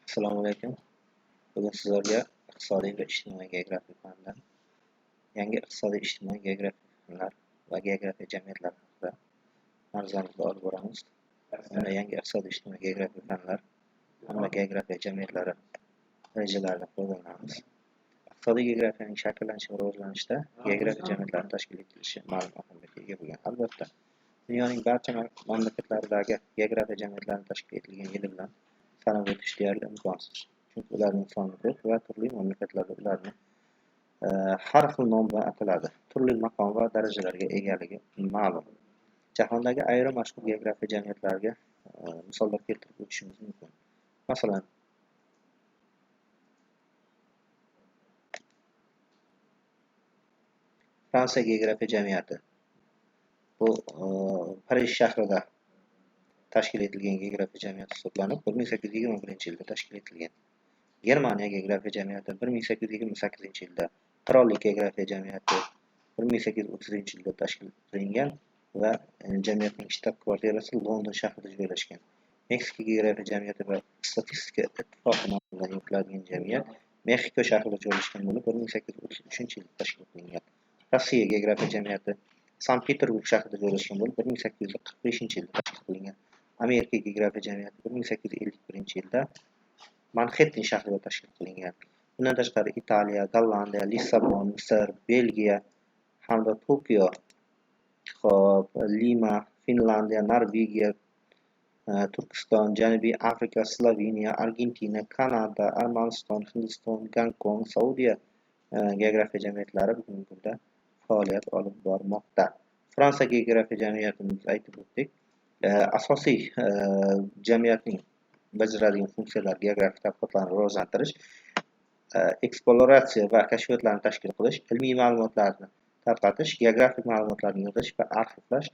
Assalomu alaykum. Bugun sizlarga iqtisodiy va ijtimoiy geografiya fanidan yangi iqtisodiy, ijtimoiy, geografik fanlar va geografiya jamiyatlar haqida mavzularni olib boramiz. Bunda yangi iqtisodiy, ijtimoiy, geografiya fanlar hamda geografiya jamiyatlari rejalaridan foydalanamiz. Iqtisodiy geografiyaning shakllanishi va rivojlanishida geografiya jamiyatlari tashkil etilishi ma'lum ahamiyatga ega bo'lgan. Albatta, dunyoning barcha mamlakatlaridagi geografiya jamiyatlarini tashkil etilgan yili bilan sanab o'tish deyarli imkonsiz. Chunki ularning soni ko'p va turli mamlakatlarda ularni har xil nom bilan ataladi. Turli maqom va darajalarga egaligi ma'lum. Jahondagi ayrim mashhur geografiya jamiyatlariga misollar keltirib o'tishimiz mumkin. Masalan, Fransiya geografiya jamiyati. Bu Parij shahrida tashkil etilgan geografiya jamiyati hisoblanib, 1821-yilda tashkil etilgan. Germaniya geografiya jamiyati 1828-yilda, Qirollik geografiya jamiyati 1830-yilda tashkil qilingan va jamiyatning shtab-kvartirasi London shahrida joylashgan. Meksika geografiya jamiyati va statistika ittifoqi nomidan yuritiladigan jamiyat Meksiko shahrida joylashgan bo'lib, 1833-yilda tashkil qilingan. Rossiya geografiya jamiyati Sankt-Peterburg shahrida joylashgan bo'lib, 1845-yilda tashkil qilingan. Amerika geografiya jamiyati 1851-yilda Manxetten shahrida tashkil qilingan. Bundan tashqari Italiya, Gollandiya, Lissabon, Misr, Belgiya hamda Tokio, Lima, Finlandiya, Norvegiya, Turkiston, Janubiy Afrika, Sloveniya, Argentina, Kanada, Armaniston, Hindiston, Gonkong, Saudiya geografiya jamiyatlari bugungi kunda faoliyat olib bormoqda. Fransiya geografiya jamiyatini biz aytib o'tdik. Asosiy jamiyatning bajaradigan funksiyalar geografik tadqiqotlarni rivojlantirish, eksploratsiya va kashfiyotlarni tashkil qilish, ilmiy ma'lumotlarni tarqatish, geografik ma'lumotlarni yig'ish va arxivlash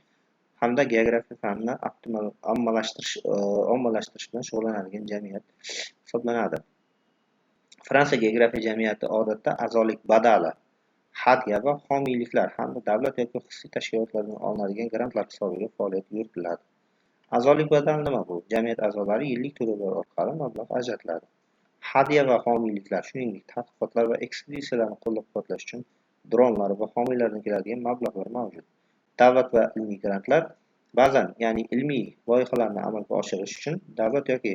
hamda geografiya fanini ommalashtirish bilan shug'ullanadigan jamiyat hisoblanadi. Fransiya geografiya jamiyati odatda a'zolik badali, hadya va homiyliklar hamda davlat yoki xususiy tashkilotlardan olinadigan grantlar hisobiga faoliyat yuritiladi. A'zolik badali nima bu? Jamiyat a'zolari yillik to'lovlar orqali mablag' ajratiladi. Hadya va homiyliklar, shuningdek, tadqiqotlar va ekspeditsiyalarni qo'llab-quvvatlash uchun dronlar va homiylardan keladigan mablag'lar mavjud. Davlat va ilmiy grantlar ba'zan, ya'ni ilmiy loyihalarni amalga oshirish uchun davlat yoki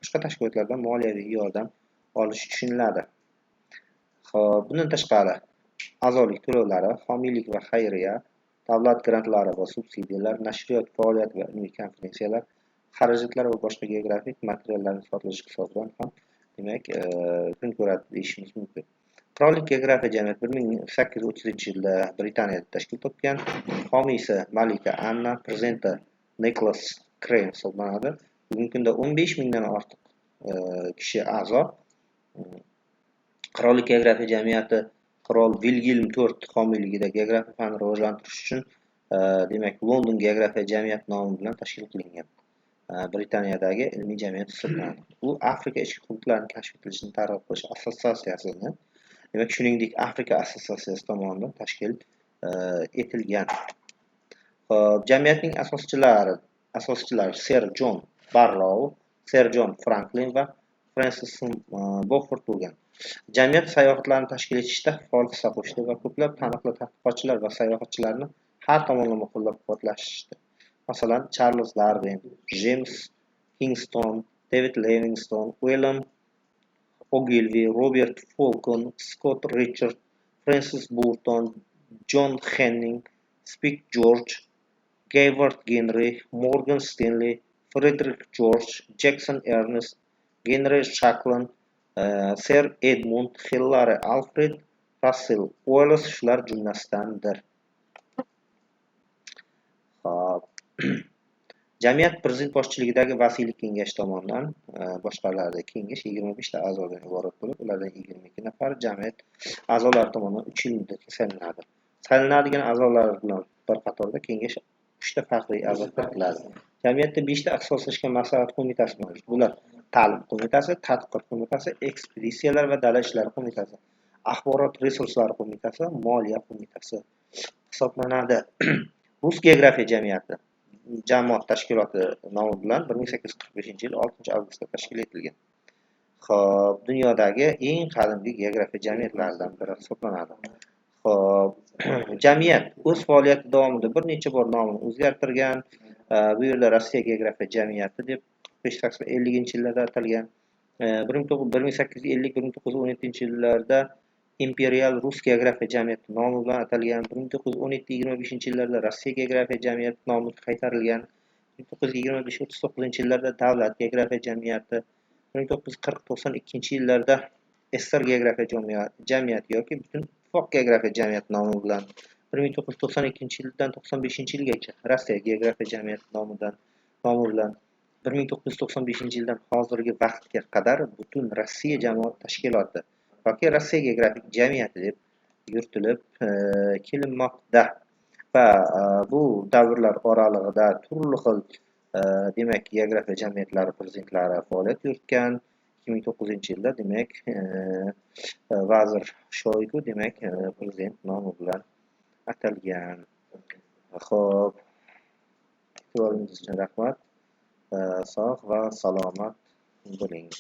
boshqa tashkilotlardan moliyaviy yordam olish tushuniladi. Bundan tashqari, a'zolik to'lovlari, homiylik va xayriya, davlat grantlari va subsidiyalar, nashriyot faoliyati va ilmiy konferensiyalar, xarajatlar va boshqa geografik materiallarni sotilish hisobidan ham demak kun ko'radi deyishimiz mumkin. Qirollik geografiya jamiyati 1830-yilda Britaniyada tashkil topgan. Homiysi Malika Anna, prezidenti Nicholas Crane hisoblanadi. Bugungi kunda 15 mingdan ortiq kishi a'zo. Qirollik geografiya jamiyati Qirol Vilgelm IV homiyligida geografiya fanini rivojlantirish uchun demak London geografiya jamiyati nomi bilan tashkil qilingan Britaniyadagi ilmiy jamiyat hisoblanadi. U Afrika ichki hududlarining kashf etilishini targ'ib qilish assotsiatsiyasini, demak shuningdek Afrika assotsiatsiyasi tomonidan tashkil etilgan. Jamiyatning asoschilari Sir John Barrow, Sir John Franklin va Francis Beaufort bo'lgan. Jamiyat sayohatlarni tashkil etishda faol hissa qo'shdi va ko'plab taniqli tadqiqotchilar va sayohatchilarni har tomonlama qo'llab-quvvatlashdi. Masalan, Charles Darwin, James Kingston, David Livingstone, William Ogilvy, Robert Falcon, Scott Richard, Francis Burton, John Henning, Speke George, Gayward Henry, Morgan Stanley, Frederick George, Jackson Ernest, Henry Shackland, Sir Edmund Hillary, Alfred Russel Wallace shular jumlasidandir. Jamiyat prezident boshchiligidagi vasiylik kengashi tomonidan boshqariladi. Kengash 25 ta a'zodan iborat bo'lib, ulardan 22 nafar jamiyat a'zolari tomonidan 3 yil muddatga saylanadi. Saylanadigan a'zolar bilan bir qatorda kengash 3 ta faxriy a'zo kiritiladi. Jamiyatda 5 ta ixtisoslashgan maslahat qo'mitasi mavjud. Bular ta'lim qo'mitasi, tadqiqot qo'mitasi, ekspeditsiyalar va dala ishlari qo'mitasi, axborot resurslari qo'mitasi, moliya qo'mitasi hisoblanadi. Rus geografiya jamiyati jamoat tashkiloti nomi bilan 1845-yil 6 avgustda tashkil etilgan. Xo'p, dunyodagi eng qadimgi geografiya jamiyatlaridan biri hisoblanadi. Xo'p, jamiyat o'z faoliyati davomida bir necha bor nomini o'zgartirgan. Bu yerda Rossiya geografiya jamiyati deb 1850-yillarda atalgan. 1850-1917 yillarda Imperial Rus geografiya jamiyati nomi bilan atalgan. 1917-25-yillarda Rossiya geografiya jamiyati nomi qaytarilgan. 1925-39-yillarda Davlat geografiya jamiyati, 1940-92-yillarda SSR geografiya jamiyati yoki butun ittifoq geografiya jamiyati nomi bilan, 1992-yildan 95-yilgacha Rossiya geografiya jamiyati nomi bilan, 1995-yildan hozirgi vaqtga qadar butun Rossiya jamoat tashkiloti yoki Rossiya geografik jamiyati deb yuritilib kelinmoqda. Va bu davrlar oralig'ida turli xil demak geografiya jamiyatlari prezidentlari faoliyat yuritgan. 2009-yilda demak vazir Shoygu demak prezident nomi bilan atalgan. Xo'p, e'tiboringiz uchun rahmat. Sog' va salomat bo'ling.